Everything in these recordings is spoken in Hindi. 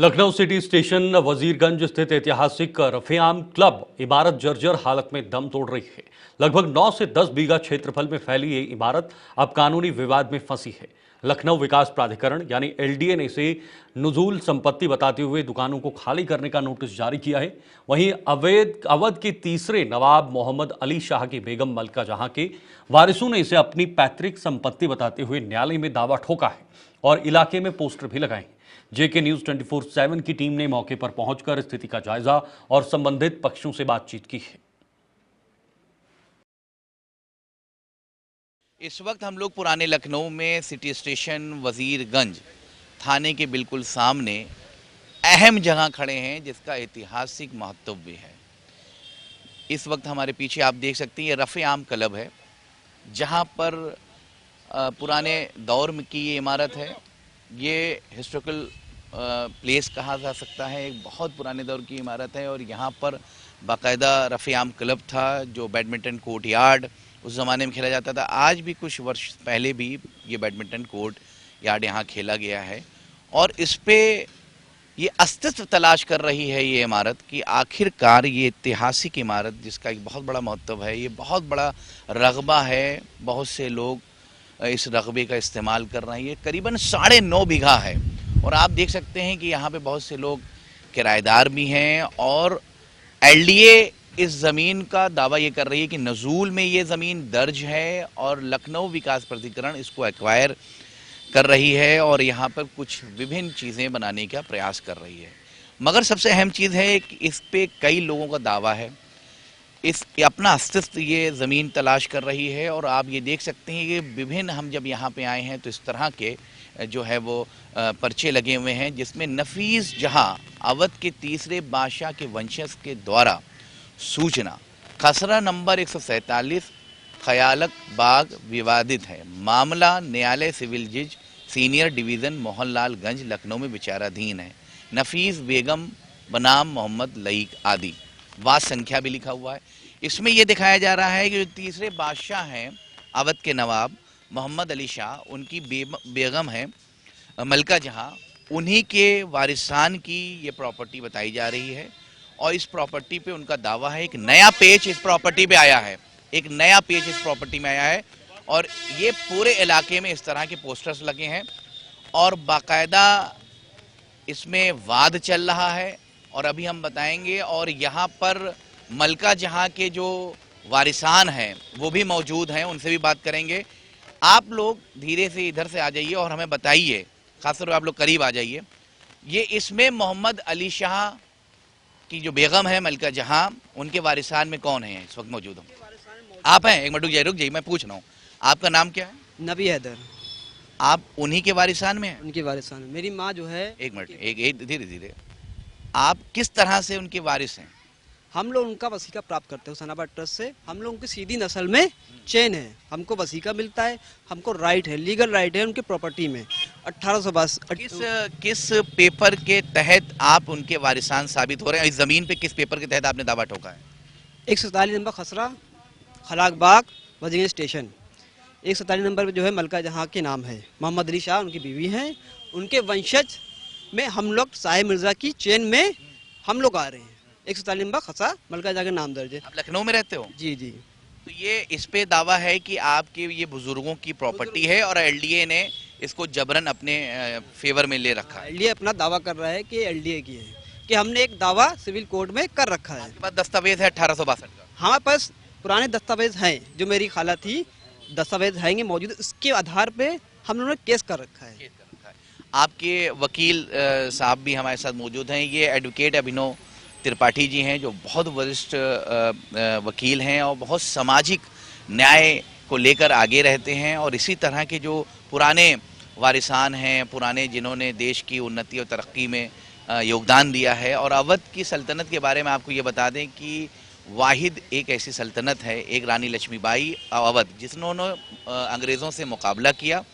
लखनऊ सिटी स्टेशन वजीरगंज स्थित ऐतिहासिक रफेआम क्लब इमारत जर्जर हालत में दम तोड़ रही है। लगभग 9 से 10 बीघा क्षेत्रफल में फैली ये इमारत अब कानूनी विवाद में फंसी है। लखनऊ विकास प्राधिकरण यानी एलडीए ने इसे नुजूल संपत्ति बताते हुए दुकानों को खाली करने का नोटिस जारी किया है। वहीं अवध के तीसरे नवाब मोहम्मद अली शाह की बेगम मलका जहां के वारिसों ने इसे अपनी पैतृक संपत्ति बताते हुए न्यायालय में दावा ठोका है और इलाके में पोस्टर भी लगाए। जेके न्यूज 24/7 की टीम ने मौके पर पहुंचकर स्थिति का जायजा और संबंधित पक्षों से बातचीत की है। इस वक्त हम लोग पुराने लखनऊ में सिटी स्टेशन वजीरगंज थाने के बिल्कुल सामने अहम जगह खड़े हैं जिसका ऐतिहासिक महत्व भी है। इस वक्त हमारे पीछे आप देख सकते हैं ये रफ़े-आम क्लब है जहां पर पुराने दौर में की ये इमारत है। ये हिस्टोरिकल प्लेस कहा जा सकता है, एक बहुत पुराने दौर की इमारत है और यहाँ पर बाकायदा रफ़े-आम क्लब था जो बैडमिंटन कोर्ट यार्ड उस ज़माने में खेला जाता था। आज भी कुछ वर्ष पहले भी ये बैडमिंटन कोर्ट यार्ड यहाँ खेला गया है और इस पे ये अस्तित्व तलाश कर रही है ये इमारत कि आखिरकार ये ऐतिहासिक इमारत जिसका एक बहुत बड़ा महत्व है, ये बहुत बड़ा रगबा है, बहुत से लोग इस रगबे का इस्तेमाल कर रहे हैं। ये करीबन 9.5 बीघा है और आप देख सकते हैं कि यहाँ पे बहुत से लोग किराएदार भी हैं और एलडीए इस ज़मीन का दावा ये कर रही है कि नज़ूल में ये ज़मीन दर्ज है और लखनऊ विकास प्राधिकरण इसको एक्वायर कर रही है और यहाँ पर कुछ विभिन्न चीज़ें बनाने का प्रयास कर रही है। मगर सबसे अहम चीज़ है कि इस पे कई लोगों का दावा है, इस अपना अस्तित्व ये ज़मीन तलाश कर रही है और आप ये देख सकते हैं कि विभिन्न हम जब यहाँ पे आए हैं तो इस तरह के जो है वो पर्चे लगे हुए हैं जिसमें नफीस जहां अवध के तीसरे बादशाह के वंशज के द्वारा सूचना खसरा नंबर 147 खयालक बाग विवादित है, मामला न्यायालय सिविल जज सीनियर डिवीज़न मोहनलालगंज लखनऊ में विचाराधीन है, नफीस बेगम बनाम मोहम्मद लईक आदि। वाद संख्या भी लिखा हुआ है। इसमें यह दिखाया जा रहा है कि जो तीसरे बादशाह हैं अवध के नवाब मोहम्मद अली शाह, उनकी बेगम है मलका जहां, उन्हीं के वारिसान की ये प्रॉपर्टी बताई जा रही है और इस प्रॉपर्टी पे उनका दावा है एक नया पेज इस प्रॉपर्टी पे आया है, एक नया पेज इस प्रॉपर्टी में आया है और ये पूरे इलाके में इस तरह के पोस्टर्स लगे हैं और बाकायदा इसमें वाद चल रहा है और अभी हम बताएंगे। और यहाँ पर मलका जहां के जो वारिसान हैं वो भी मौजूद हैं, उनसे भी बात करेंगे। आप लोग धीरे से इधर से आ जाइए और हमें बताइए, खासतौर आप लोग करीब आ जाइए। ये इसमें मोहम्मद अली शाह की जो बेगम है मलका जहां, उनके वारिसान में कौन है इस वक्त मौजूद? आप हैं? एक मिनट रुक जाइए, मैं पूछ रहा हूँ। आपका नाम क्या है? नबी हैदर। आप उन्हीं के वारिसान में हैं? उनके वारिसान। मेरी माँ जो है, एक मिनट, एक धीरे धीरे। आप किस तरह से उनके वारिस हैं? हम लोग उनका वसीका प्राप्त करते हैं हुसैनाबाद ट्रस्ट से। हम लोग उनकी सीधी नस्ल में चेन है, हमको वसीका मिलता है, हमको राइट है, लीगल राइट है उनकी प्रॉपर्टी में। 1862 किस पेपर के तहत आप उनके वारिसान साबित हो रहे हैं? इस जमीन पे किस पेपर के तहत आपने दावा ठोका है? 147 नंबर खसरा खलाक बाग वजीरगंज स्टेशन। 147 नंबर पे जो है मलका जहां के नाम है, मोहम्मद अली शाह उनकी बीवी हैं, उनके वंशज में हम लोग साहिब मिर्जा की चेन में हम लोग आ रहे हैं। 147 नंबर खसा मलका जहां के नाम दर्ज है। आप लखनऊ में रहते हो? जी जी। तो ये इस पे दावा है कि आपके ये बुजुर्गों की प्रॉपर्टी है और एलडीए ने इसको जबरन अपने फेवर में ले रखा है। एलडीए अपना दावा कर रहा है कि एलडीए की है, कि हमने एक दावा सिविल कोर्ट में कर रखा है। आपके पास दस्तावेज है 1862 का? हमारे पास पुराने दस्तावेज हैं, जो मेरी खाला थी, दस्तावेज हैं मौजूद, इसके आधार पे हम लोगों ने केस कर रखा है। आपके वकील साहब भी हमारे साथ मौजूद हैं। ये एडवोकेट अभिनव त्रिपाठी जी हैं जो बहुत वरिष्ठ वकील हैं और बहुत सामाजिक न्याय को लेकर आगे रहते हैं और इसी तरह के जो पुराने वारिसान हैं, पुराने जिन्होंने देश की उन्नति और तरक्की में योगदान दिया है। और अवध की सल्तनत के बारे में आपको ये बता दें कि वाहिद एक ऐसी सल्तनत है, एक रानी लक्ष्मीबाई अवध, जिन्होंने अंग्रेज़ों से मुकाबला किया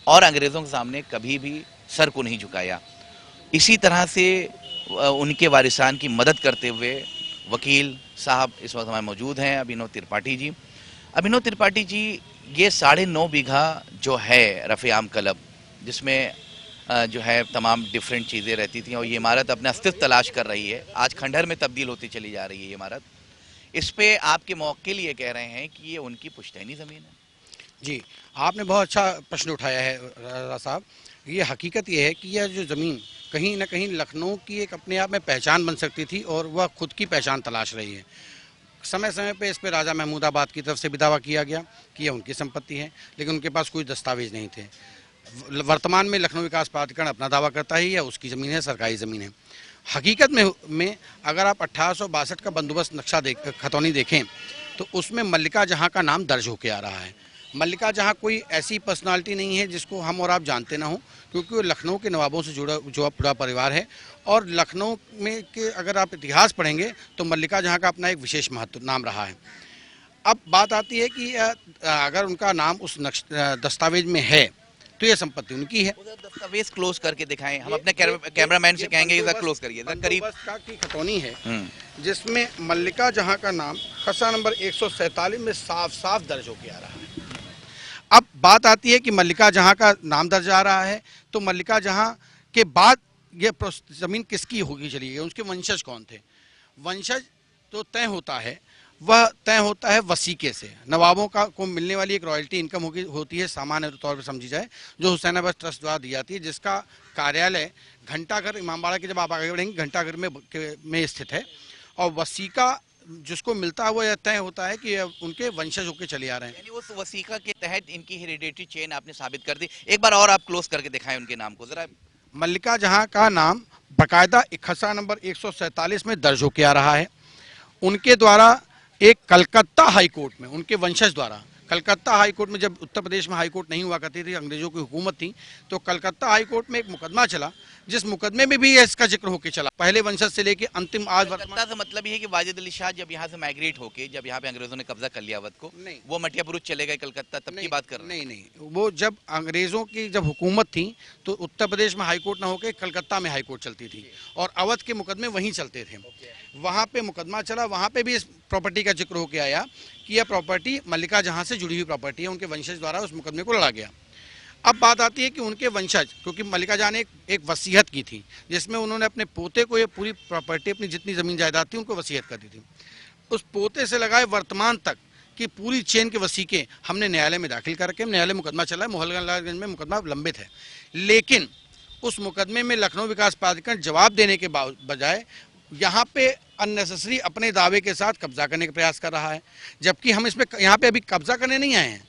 और अंग्रेज़ों के सामने कभी भी सर को नहीं झुकाया। इसी तरह से उनके वारिसान की मदद करते हुए वकील साहब इस वक्त हमारे मौजूद हैं, अभिनव त्रिपाठी जी। अभिनव त्रिपाठी जी, ये 9.5 बीघा जो है रफ़े-आम क्लब, जिसमें जो है तमाम डिफरेंट चीज़ें रहती थी, और ये इमारत अपना अस्तित्व तलाश कर रही है। आज खंडहर में तब्दील होती चली जा रही है ये इमारत। इस पे आपके मौक़िल ये कह रहे हैं कि ये उनकी पुश्तैनी ज़मीन है। जी, आपने बहुत अच्छा प्रश्न उठाया है राजा साहब। ये हकीकत ये है कि यह जो ज़मीन कहीं न कहीं लखनऊ की एक अपने आप में पहचान बन सकती थी और वह खुद की पहचान तलाश रही है। समय समय पे इस पे राजा महमूदाबाद की तरफ से भी दावा किया गया कि यह उनकी संपत्ति है, लेकिन उनके पास कोई दस्तावेज नहीं थे। वर्तमान में लखनऊ विकास प्राधिकरण अपना दावा करता है यह उसकी ज़मीन है, सरकारी ज़मीन है। हकीकत में अगर आप 1862 का बंदोबस्त नक्शा खतौनी देखें तो उसमें मल्लिका जहाँ का नाम दर्ज होकर आ रहा है। मल्लिका जहाँ कोई ऐसी पर्सनालिटी नहीं है जिसको हम और आप जानते ना हो, क्योंकि वो लखनऊ के नवाबों से जुड़ा परिवार है। और लखनऊ में के अगर आप इतिहास पढ़ेंगे तो मल्लिका जहाँ का अपना एक विशेष महत्व नाम रहा है। अब बात आती है कि अगर उनका नाम उस दस्तावेज में है तो ये संपत्ति उनकी है। दस्तावेज क्लोज करके दिखाएं, हम अपने कैमरामैन से कहेंगे इधर क्लोज करिए, इधर करीब। की खतौनी है जिसमें मल्लिका जहाँ का नाम खसरा नंबर 147 में साफ साफ दर्ज होकर आ रहा है। अब बात आती है कि मल्लिका जहाँ का नाम दर्ज आ रहा है तो मल्लिका जहाँ के बाद ये ज़मीन किसकी होगी चली गई, उसके वंशज कौन थे। वंशज तो तय होता है, वह तय होता है वसीके से। नवाबों को मिलने वाली एक रॉयल्टी इनकम होती है, सामान्य तौर पर समझी जाए, जो हुसैनाबाद ट्रस्ट द्वारा दी जाती है, जिसका कार्यालय घंटाघर इमामबाड़ा के जब आप आगे बढ़ेंगे घंटाघर में स्थित है। और वसीका जिसको मिलता है वो यह तय होता है कि उनके वंशज होकर चले आ रहे हैं। यानी उस वसीका के तहत इनकी हेरिडेटरी चेन आपने साबित कर दी। एक बार और आप क्लोज करके दिखाएं उनके नाम को जरा। मल्लिका जहाँ का नाम बाकायदा खसरा नंबर 147 में दर्ज होकर आ रहा है। उनके द्वारा एक कलकत्ता हाई कोर्ट में, उनके वंशज द्वारा कलकत्ता हाई कोर्ट में, जब उत्तर प्रदेश में हाई कोर्ट नहीं हुआ करती थी, अंग्रेजों की हुकूमत थी, तो कलकत्ता हाई कोर्ट में एक मुकदमा चला, जिस मुकदमे में भी इसका जिक्र होकर चला, पहले वंशज से लेके अंतिम आज कलकत्ता से मतलब ये है कि वाजिद अली शाह जब यहाँ से माइग्रेट होके, जब यहाँ पे अंग्रेजों ने कब्जा कर लिया अवध को, नहीं, वो मटिया बुरुज चले गए कलकत्ता, तब की बात कर रहे हैं? नहीं, वो जब अंग्रेजों की जब हुकूमत थी तो उत्तर प्रदेश में हाई कोर्ट ना होकर कलकत्ता में हाई कोर्ट चलती थी और अवध के मुकदमे वहीं चलते थे। वहाँ पे मुकदमा चला, वहाँ पे भी इस प्रॉपर्टी का जिक्र होकर आया कि यह प्रॉपर्टी मल्लिका जहाँ से जुड़ी हुई प्रॉपर्टी है, उनके वंशज द्वारा उस मुकदमे को लड़ा गया। अब बात आती है कि उनके वंशज, क्योंकि मल्लिका जहाँ ने एक वसीयत की थी जिसमें उन्होंने अपने पोते को ये पूरी प्रॉपर्टी, अपनी जितनी ज़मीन जायदाद थी, उनको वसीयत कर दी थी। उस पोते से लगाए वर्तमान तक की पूरी चेन के वसीके हमने न्यायालय में दाखिल करके, न्यायालय मुकदमा चला है, मोहनलालगंज में मुकदमा लंबित है। लेकिन उस मुकदमे में लखनऊ विकास प्राधिकरण जवाब देने के बजाय यहाँ पे अननेसेसरी अपने दावे के साथ कब्जा करने का प्रयास कर रहा है, जबकि हम इसमें यहाँ पे अभी कब्जा करने नहीं आए हैं।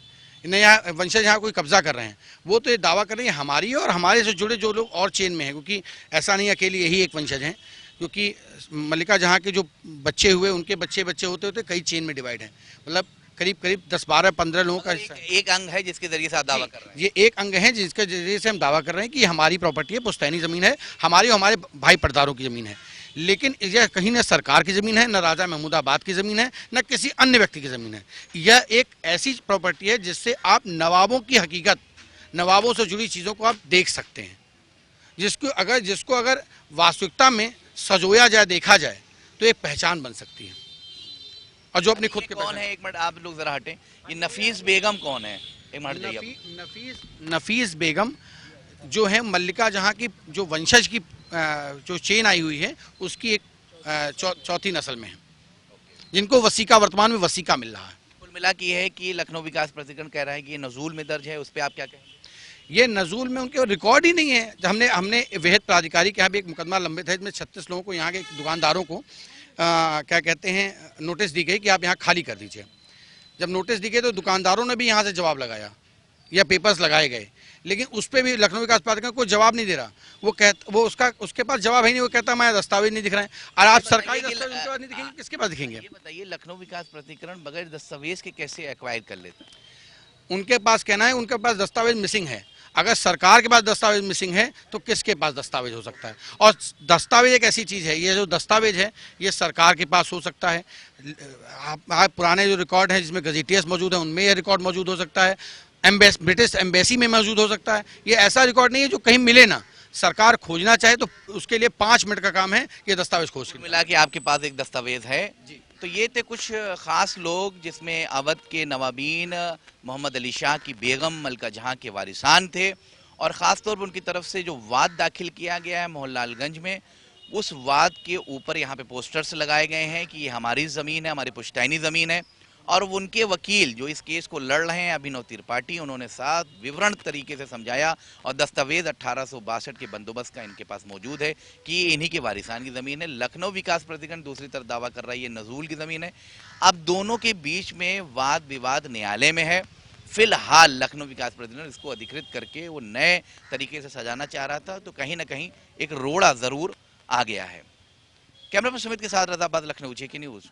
यहाँ वंशज यहाँ कोई कब्जा कर रहे हैं, वो तो ये दावा कर रहे हैं हमारी और हमारे से जुड़े जो लोग और चेन में हैं, क्योंकि ऐसा नहीं अकेली यही एक वंशज हैं, क्योंकि मल्लिका जहाँ के जो बच्चे हुए उनके बच्चे होते होते कई चेन में डिवाइड हैं, मतलब करीब 10-12-15 लोगों का एक अंग है जिसके जरिए से आप दावा कर रहे हैं। ये एक अंग है जिसके जरिए से हम दावा कर रहे हैं कि हमारी प्रॉपर्टी है, पुश्तैनी ज़मीन है, हमारी और हमारे भाई परदारों की ज़मीन है। लेकिन यह कहीं न सरकार की ज़मीन है, न राजा महमूदाबाद की ज़मीन है, न किसी अन्य व्यक्ति की ज़मीन है। यह एक ऐसी प्रॉपर्टी है जिससे आप नवाबों की हकीकत, नवाबों से जुड़ी चीज़ों को आप देख सकते हैं, जिसको अगर वास्तविकता में सजोया जाए, देखा जाए, तो एक पहचान बन सकती है। और जो अपनी खुद के कौन है, एक मिनट आप लोग जरा हटें, ये नफीस बेगम कौन है? एक मिनट जाइए। नफीस बेगम जो है मल्लिका जहाँ की जो वंशज की जो चेन आई हुई है उसकी एक चौथी नस्ल में है, जिनको वसीका, वर्तमान में वसीका मिल रहा है। कुल मिला के है कि लखनऊ विकास प्राधिकरण कह रहा है कि ये नजूल में दर्ज है, उस पर आप क्या कहेंगे? ये नजूल में उनके रिकॉर्ड ही नहीं है। हमने विहित प्राधिकारी के यहाँ भी एक मुकदमा लंबित है, जिसमें 36 लोगों को, यहाँ के दुकानदारों को क्या कहते हैं, नोटिस दी गई कि आप यहाँ खाली कर दीजिए। जब नोटिस दी गई तो दुकानदारों ने भी यहाँ से जवाब लगाया या पेपर्स लगाए गए, लेकिन उस पर भी लखनऊ विकास प्राधिकरण कोई जवाब नहीं दे रहा। वो उसके पास जवाब है नहीं, वो कहता मैं दस्तावेज नहीं दिख रहे हैं। और आप सरकारी दस्तावेज उनके पास नहीं दिखेंगे, किसके पास दिखेंगे? ये बताइए, लखनऊ विकास प्राधिकरण बगैर दस्तावेज के कैसे एक्वायर कर लेते? उनके पास कहना है उनके पास दस्तावेज मिसिंग है। अगर सरकार के पास दस्तावेज मिसिंग है तो किसके पास दस्तावेज हो सकता है? और दस्तावेज एक ऐसी चीज़ है, ये जो दस्तावेज है ये सरकार के पास हो सकता है। आप पुराने जो रिकॉर्ड हैं जिसमें गजेटियर्स मौजूद है उनमें यह रिकॉर्ड मौजूद हो सकता है, ब्रिटिश एम्बेसी में मौजूद हो सकता है। ये ऐसा रिकॉर्ड नहीं है जो कहीं मिले ना। सरकार खोजना चाहे तो उसके लिए 5 मिनट का काम है ये दस्तावेज खोज के। मिला के आपके पास एक दस्तावेज है जी। तो ये थे कुछ खास लोग जिसमें अवध के नवाबीन मोहम्मद अली शाह की बेगम मल्लिका जहां के वारिसान थे, और ख़ास तौर पर उनकी तरफ से जो वाद दाखिल किया गया है मोहनलालगंज में, उस वाद के ऊपर यहाँ पे पोस्टर्स लगाए गए हैं कि ये हमारी ज़मीन है, हमारी पुश्तैनी ज़मीन है। और उनके वकील जो इस केस को लड़ रहे हैं अभिनव त्रिपाठी, उन्होंने साफ विवरण तरीके से समझाया और दस्तावेज 1862 के बंदोबस्त का इनके पास मौजूद है कि ये इन्हीं के वारिसान की ज़मीन है। लखनऊ विकास प्राधिकरण दूसरी तरफ दावा कर रहा है ये नजूल की ज़मीन है। अब दोनों के बीच में वाद विवाद न्यायालय में है। फिलहाल लखनऊ विकास प्राधिकरण इसको अधिकृत करके वो नए तरीके से सजाना चाह रहा था, तो कहीं ना कहीं एक रोड़ा ज़रूर आ गया है। कैमरा पर्सन सुमित के साथ रजाबाद, लखनऊ, जेके न्यूज़।